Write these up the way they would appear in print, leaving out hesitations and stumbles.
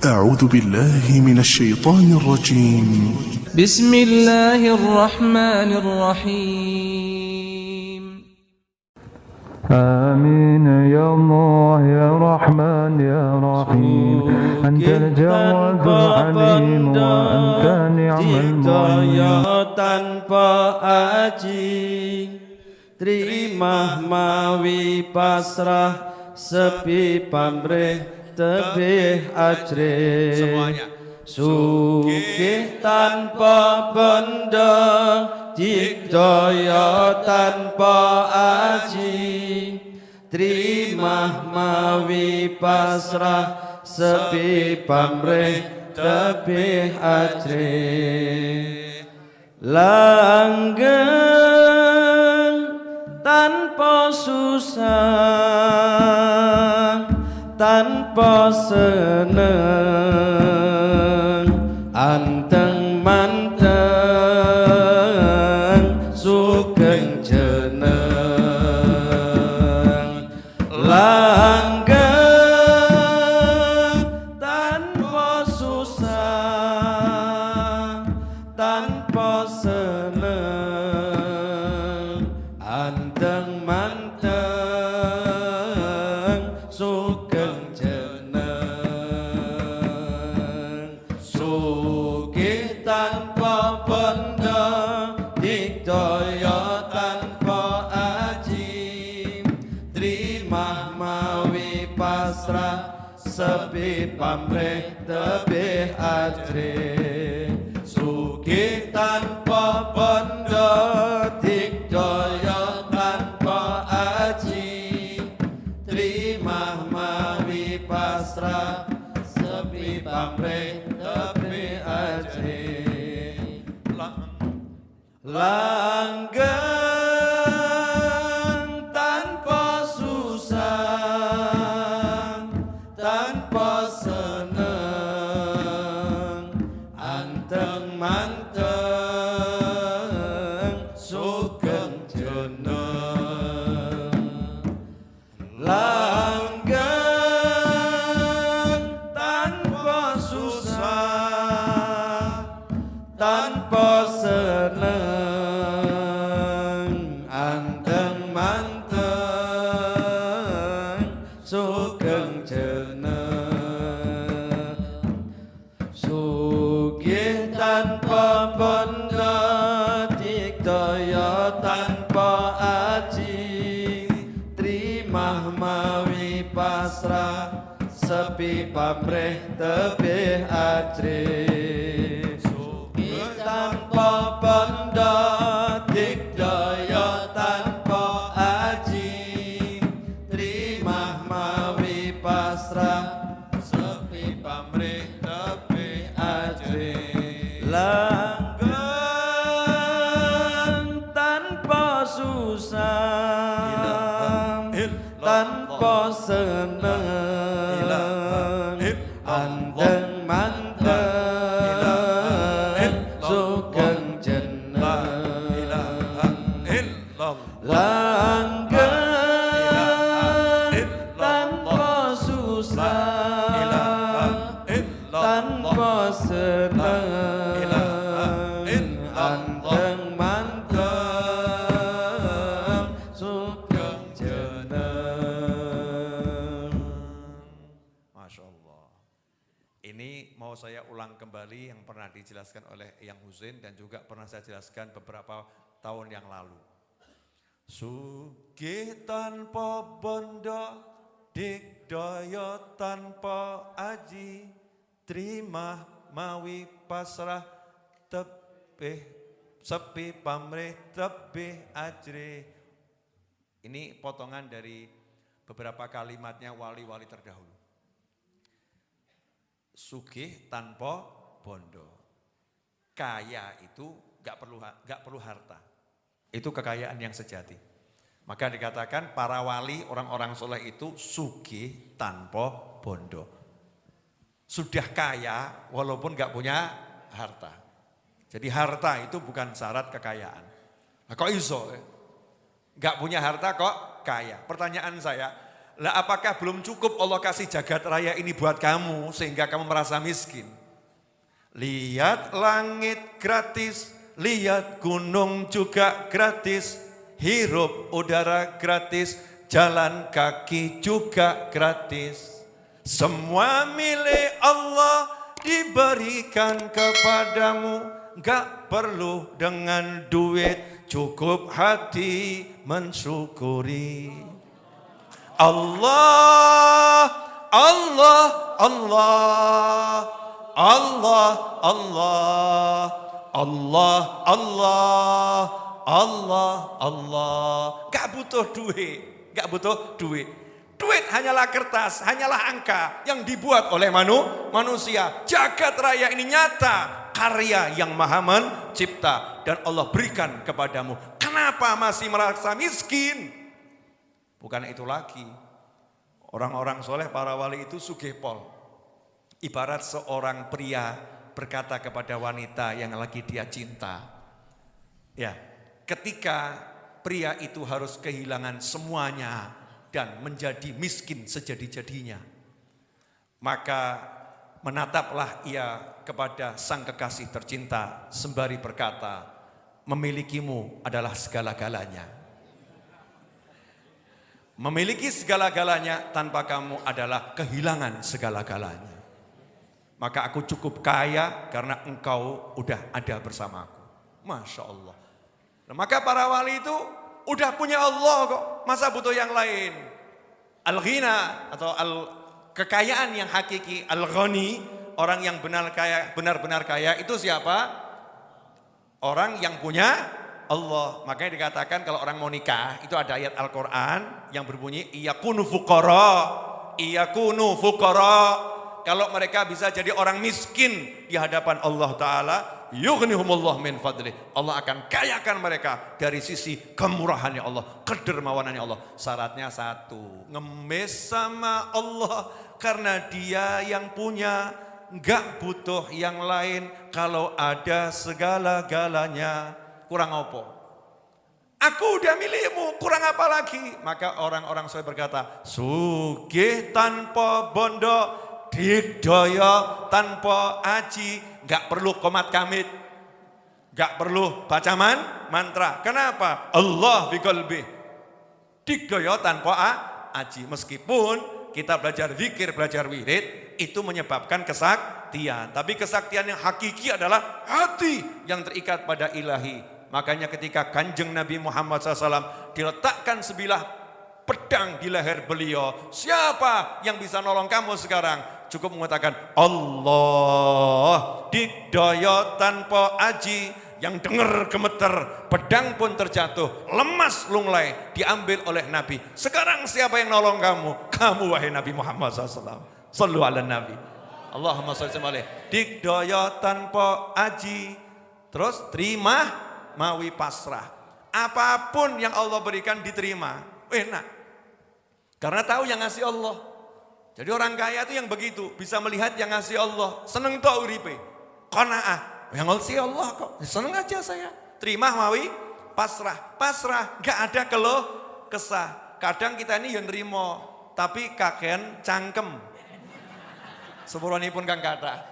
أعوذ بالله من الشيطان الرجيم. بسم الله الرحمن الرحيم. آمين يا الله يا رحمن يا رحيم. أنت الجواد العليم وأنت نعم المعين. tanpa aji, terima mawi pasrah, sepi pamrih tebih ajre. Semuanya. Sugih tanpa benda, dikdaya tanpa aji, terima mawi pasrah, sepi pamrih tebih ajre. Langgeng tanpa susah, tanpa seneng, anteng manteng, sugeng jeneng. Langgeng tanpa susah, tanpa seneng, anteng manteng, sugeng jeneng. Sugih tanpa benda, dikdaya tanpa aji, terima mawi pasrah, sepi pamrih tebih ajre. Sugih tanpa benda, dikdaya tanpa aji, terima mawi pasrah, sepi pamrih tebih ajre. Langgeng tanpa susah, tanpa seneng, anteng manteng, sugeng jeneng. Langgeng tanpa susah, tanpa seneng, anteng manteng, sugeng jeneng. Sugih tanpa benda, dikdaya tanpa aji, terima mawi pasrah, sepi pamrih tebih ajre. Sugih tanpa benda, dikdaya tanpa aji, terima mawi pasrah, sepi pamrih tebih ajre. Langgeng tanpa susah, tanpa seneng, anteng manteng, sugeng jeneng. Langgeng tanpa susah, tanpa seneng, anteng manteng, sugeng jeneng. Masya Allah. Ini mau saya ulang kembali yang pernah dijelaskan oleh Yang Husein dan juga pernah saya jelaskan beberapa tahun yang lalu. Sugih tanpa bondo, dikdaya tanpa aji, terima mawi pasrah, tebih sepi pamrih tebih ajre. Ini potongan dari beberapa kalimatnya wali-wali terdahulu. Sugih tanpa bondo. Kaya itu gak perlu harta. Itu kekayaan yang sejati. Maka dikatakan para wali, orang-orang soleh itu sugih tanpa bondo. Sudah kaya walaupun gak punya harta. Jadi harta itu bukan syarat kekayaan. Nah, kok iso? Gak punya harta kok kaya. Pertanyaan saya, Lah apakah belum cukup Allah kasih jagat raya ini buat kamu sehingga kamu merasa miskin? Lihat langit gratis, lihat gunung juga gratis, hirup udara gratis, jalan kaki juga gratis. Semua milik Allah diberikan kepadamu, gak perlu dengan duit, cukup hati mensyukuri. Allah, Allah, Allah, Allah, Allah, Allah, Allah, Allah, Allah. Gak butuh duit, gak butuh duit. Duit hanyalah kertas, hanyalah angka yang dibuat oleh manusia. Jagat raya ini nyata, karya yang Maha Mencipta dan Allah berikan kepadamu. Kenapa masih merasa miskin? Bukan itu lagi. Orang-orang soleh, para wali itu sugihpol. Ibarat seorang pria berkata kepada wanita yang lagi dia cinta. Ya, ketika pria itu harus kehilangan semuanya dan menjadi miskin sejadi-jadinya, maka menataplah ia kepada sang kekasih tercinta sembari berkata, memilikimu adalah segala-galanya. Memiliki segala-galanya tanpa kamu adalah kehilangan segala-galanya. Maka aku cukup kaya karena engkau udah ada bersamaku. Masya Allah. Nah, maka para wali itu udah punya Allah kok, masa butuh yang lain? Al-ghina atau kekayaan yang hakiki, al-ghani, orang yang benar-benar kaya itu siapa? Orang yang punya Allah. Makanya dikatakan kalau orang mau nikah itu ada ayat Al-Quran yang berbunyi iyakunu fuqara, iyakunu fuqara. Kalau mereka bisa jadi orang miskin di hadapan Allah Ta'ala, yughnihumullah min fadlih. Allah akan kayakan mereka dari sisi kemurahannya Allah, kedermawanannya Allah. Syaratnya satu, ngemis sama Allah karena dia yang punya, gak butuh yang lain. Kalau ada segala-galanya, kurang apa? Aku udah milikmu, kurang apa lagi? Maka orang-orang soleh berkata, sugih tanpa bondo, digdaya tanpa aji, gak perlu qomat kamit, gak perlu baca mantra. Kenapa? Allah fi qalbi. Digdaya tanpa aji. Meskipun kita belajar zikir, belajar wirid, itu menyebabkan kesaktian. Tapi kesaktian yang hakiki adalah hati yang terikat pada ilahi. Makanya ketika Kanjeng Nabi Muhammad SAW diletakkan sebilah pedang di leher beliau, siapa yang bisa nolong kamu sekarang? Cukup mengatakan Allah, didaya tanpa aji, yang dengar gemeter, pedang pun terjatuh, lemas lunglai, diambil oleh Nabi. Sekarang siapa yang nolong kamu? Kamu wahai Nabi Muhammad SAW. Sallu ala Nabi. Allahumma sholli alaihi. Didaya tanpa aji, terus terima mawi pasrah. Apapun yang Allah berikan diterima, enak. Karena tahu yang ngasih Allah. Jadi orang kaya itu yang begitu, bisa melihat yang ngasih Allah, seneng tau uripe, qanaah, yang ngasih Allah kok, seneng aja saya. Terima mawi pasrah, pasrah, gak ada keluh kesah. Kadang kita ini yang nerimo, tapi kakean cangkem. Sepuroni pun kang kata,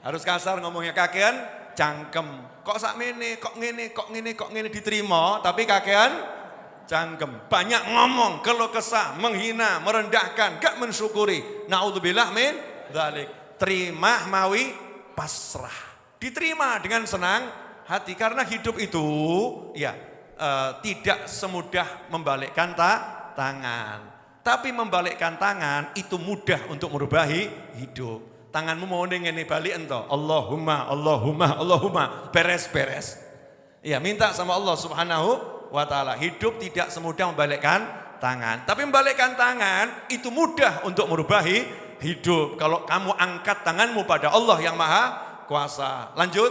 harus kasar ngomongnya, kakean cangkem. Kok sakmene, kok ngene, kok ngene, kok ngene diterima, tapi kakean cangkem. Banyak ngomong, keluh kesah, menghina, merendahkan, gak mensyukuri. Na'udzubillah min dzalik. Terima mawi pasrah. Diterima dengan senang hati. Karena hidup itu ya tidak semudah membalikkan tangan. Tapi membalikkan tangan itu mudah untuk merubah hidup. Tanganmu mau ngene balik ento. Allahumma, Allahumma, Allahumma. Beres-beres. Ya, minta sama Allah Subhanahu wa ta'ala. Hidup tidak semudah membalikkan tangan. Tapi membalikkan tangan itu mudah untuk merubah hidup. Kalau kamu angkat tanganmu pada Allah yang maha kuasa. Lanjut.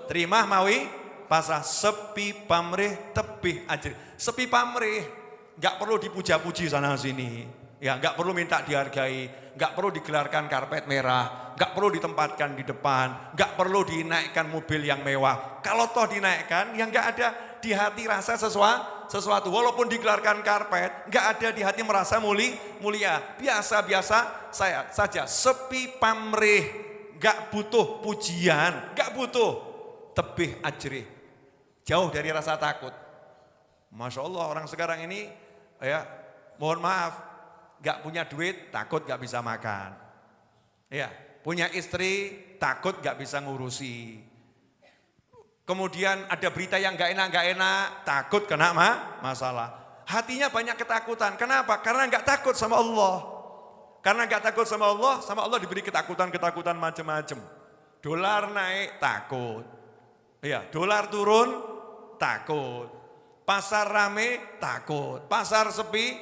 Terima mawi pasrah. Sepi pamrih tebih ajri. Sepi pamrih. Gak perlu dipuja-puji sana sini. Ya, gak perlu minta dihargai. Gak perlu digelarkan karpet merah. Gak perlu ditempatkan di depan. Gak perlu dinaikkan mobil yang mewah. Kalau toh dinaikkan, yang gak ada di hati rasa sesuatu. Walaupun digelarkan karpet, nggak ada di hati merasa mulia. Biasa-biasa saja, sepi pamrih, nggak butuh pujian, nggak butuh tebih ajrih. Jauh dari rasa takut. Masya Allah orang sekarang ini, ya mohon maaf, nggak punya duit, takut nggak bisa makan. Ya, punya istri, takut nggak bisa ngurusi. Kemudian ada berita yang nggak enak, takut kena masalah. Hatinya banyak ketakutan. Kenapa? Karena nggak takut sama Allah. Karena nggak takut sama Allah diberi ketakutan macam-macam. Dolar naik, takut. Ya, dolar turun, takut. Pasar rame, takut. Pasar sepi,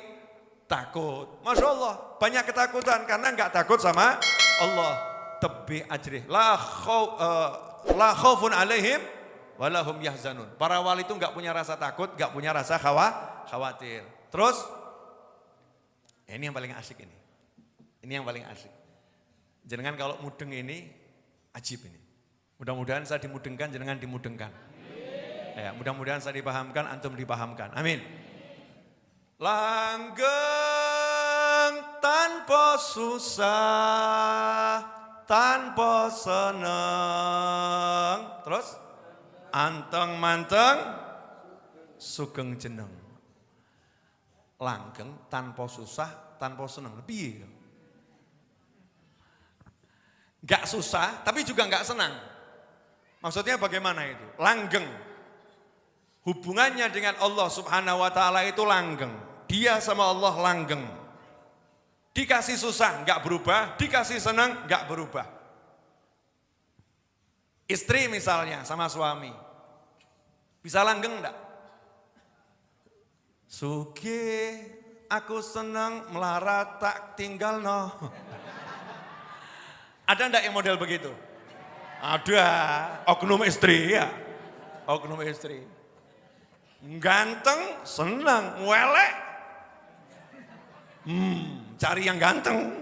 takut. Masya Allah, banyak ketakutan karena nggak takut sama Allah. Tebih ajrih. La khaufun alaihim walahum yahzanun. Para wali itu nggak punya rasa takut, nggak punya rasa khawatir. Terus, ini yang paling asik ini. Ini yang paling asik. Jenengan kalau mudeng ini, ajib ini. Mudah-mudahan saya dimudengkan, jenengan dimudengkan. Ya, mudah-mudahan saya dipahamkan, antum dipahamkan. Amin. Langgeng tanpa susah, tanpa seneng. Terus anteng manteng sugeng jeneng. Langgeng tanpa susah, tanpa seneng. Piye? Enggak susah, tapi juga enggak senang. Maksudnya bagaimana itu? Langgeng. Hubungannya dengan Allah Subhanahu wa taala itu langgeng. Dia sama Allah langgeng. Dikasih susah enggak berubah, dikasih senang enggak berubah. Istri misalnya sama suami. Bisa langgeng enggak? Sugih, aku senang melarat tak tinggal no. Ada enggak yang model begitu? Ada, oknum istri ya. Oknum istri. Ganteng, senang, welek. Cari yang ganteng.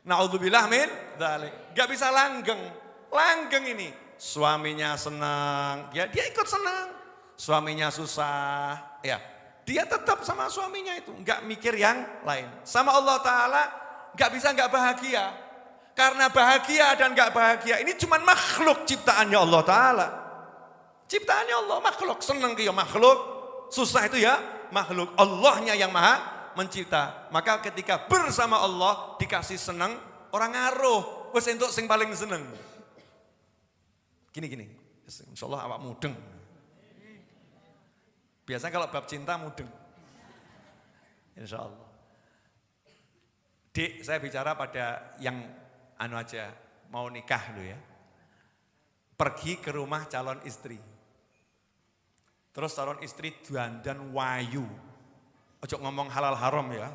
Na'udzubillah min dzalik. Gak bisa langgeng. Langgeng ini. Suaminya senang, ya dia ikut senang. Suaminya susah, ya dia tetap sama suaminya itu. Gak mikir yang lain. Sama Allah Ta'ala gak bisa gak bahagia. Karena bahagia dan gak bahagia ini cuma makhluk ciptaannya Allah Ta'ala. Ciptaannya Allah, makhluk. Senang ke ya makhluk, susah itu ya makhluk. Allahnya yang maha mencipta. Maka ketika bersama Allah dikasih senang, orang ngaruh. Wes entuk sing paling seneng. Gini. Insya Allah awak mudeng. Biasanya kalau bab cinta mudeng. Insya Allah. Dik, saya bicara pada yang anu aja, mau nikah lo ya. Pergi ke rumah calon istri. Terus calon istri dandan wayu. Ojo ngomong halal haram ya.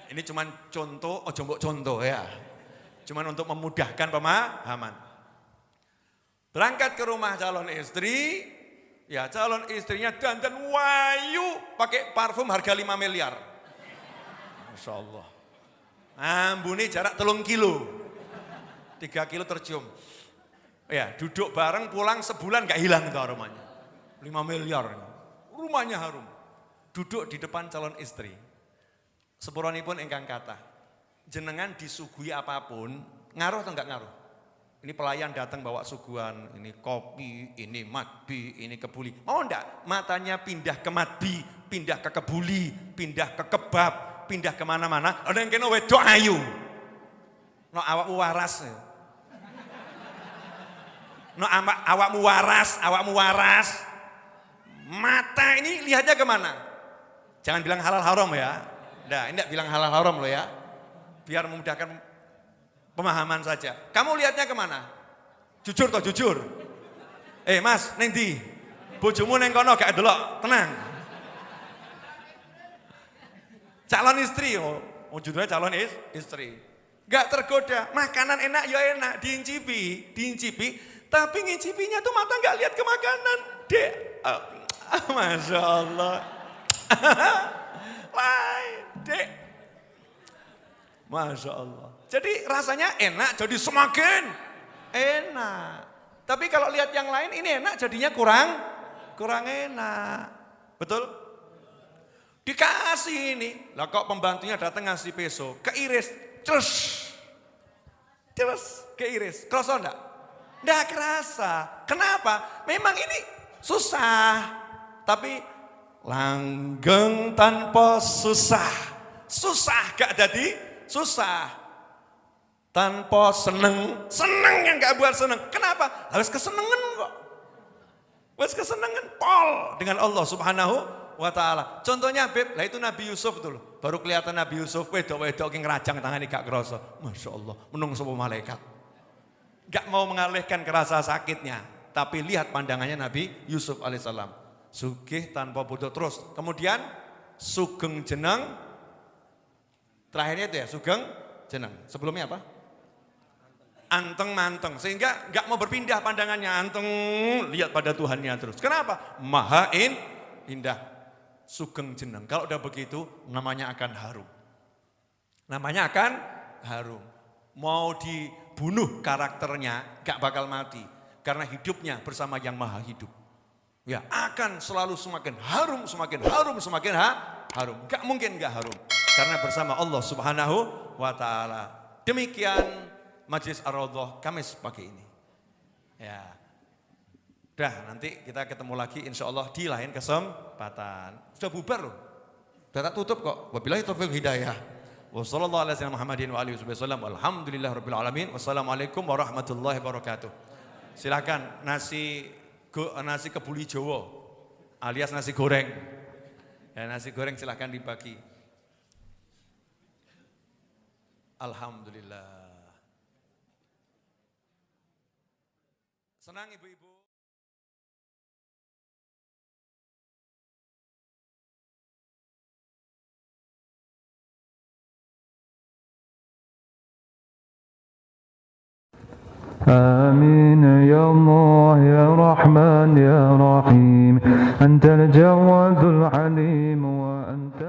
Ini cuman contoh, ojo mbok contoh ya. Cuman untuk memudahkan pemahaman. Berangkat ke rumah calon istri, ya calon istrinya dandan wayu, pakai parfum harga 5 miliar. Masya Allah. Ambune jarak 3 kilo. 3 kilo tercium. Ya, duduk bareng pulang sebulan gak hilang itu aromanya. 5 miliar. Rumahnya harum. Duduk di depan calon istri. Sepuranipun ingkang kathah. Jenengan disuguhi apapun, ngaruh atau enggak ngaruh? Ini pelayan datang bawa suguhan, ini kopi, ini matbi, ini kebuli. Mau enggak? Matanya pindah ke matbi, pindah ke kebuli, pindah ke kebab, pindah kemana-mana. Ada yang kena wedok ayu. No awakmu waras. No awakmu waras. Mata ini lihatnya kemana? Jangan bilang halal haram ya. Nah, ini enggak bilang halal haram loh ya. Biar memudahkan pemahaman saja. Kamu lihatnya kemana? Jujur toh jujur. Mas, neng ndi? Bojomu neng kono gak delok, tenang. Calon istri, judulnya calon istri. Gak tergoda, makanan enak ya enak, diincipi. Tapi ngincipinya tuh mata gak lihat ke makanan. Dek, Masya Allah. Dek. Masya Allah. Jadi rasanya enak, jadi semakin enak. Tapi kalau lihat yang lain ini enak, jadinya kurang enak. Betul? Dikasih ini. Lah kok pembantunya datang ngasih peso, keiris, terus keiris. Kerasa enggak? Enggak kerasa. Kenapa? Memang ini susah. Tapi langgeng tanpa susah. Susah gak jadi susah. Tanpa seneng yang gak buat seneng. Kenapa? Harus kesenengan kok. Harus kesenengan pol dengan Allah Subhanahu wa ta'ala. Contohnya Beb, lah itu Nabi Yusuf tuh loh. Baru kelihatan Nabi Yusuf wedok-wedok yang ngerajang tangan ini gak kerasa. Masya Allah, menung sebuah malaikat. Gak mau mengalihkan kerasa sakitnya. Tapi lihat pandangannya Nabi Yusuf alaihissalam. Sugih tanpa bodoh terus. Kemudian sugeng jeneng. Terakhirnya itu ya, sugeng jeneng. Sebelumnya apa? Anteng manteng. Sehingga gak mau berpindah pandangannya. Anteng, lihat pada Tuhannya terus. Kenapa? Maha indah. Sugeng jeneng. Kalau udah begitu, namanya akan harum. Namanya akan harum. Mau dibunuh karakternya, gak bakal mati. Karena hidupnya bersama yang maha hidup. Ya, akan selalu semakin harum, semakin harum, semakin harum. Gak mungkin gak harum. Karena bersama Allah Subhanahu wa ta'ala. Demikian Majlis Ar-Raudhah Kamis pagi ini. Ya. Udah, nanti kita ketemu lagi insya Allah di lain kesempatan. Sudah bubar loh. Sudah tak tutup kok. Wabillahi taufiq hidayah. Wassalamualaikum warahmatullahi wabarakatuh. Silakan nasi kebuli Jawa alias nasi goreng. Ya, nasi goreng silakan dibagi. Alhamdulillah. Senang ibu-ibu. آمين يا الله يا رحمن يا رحيم أنت الجواد العليم وأنت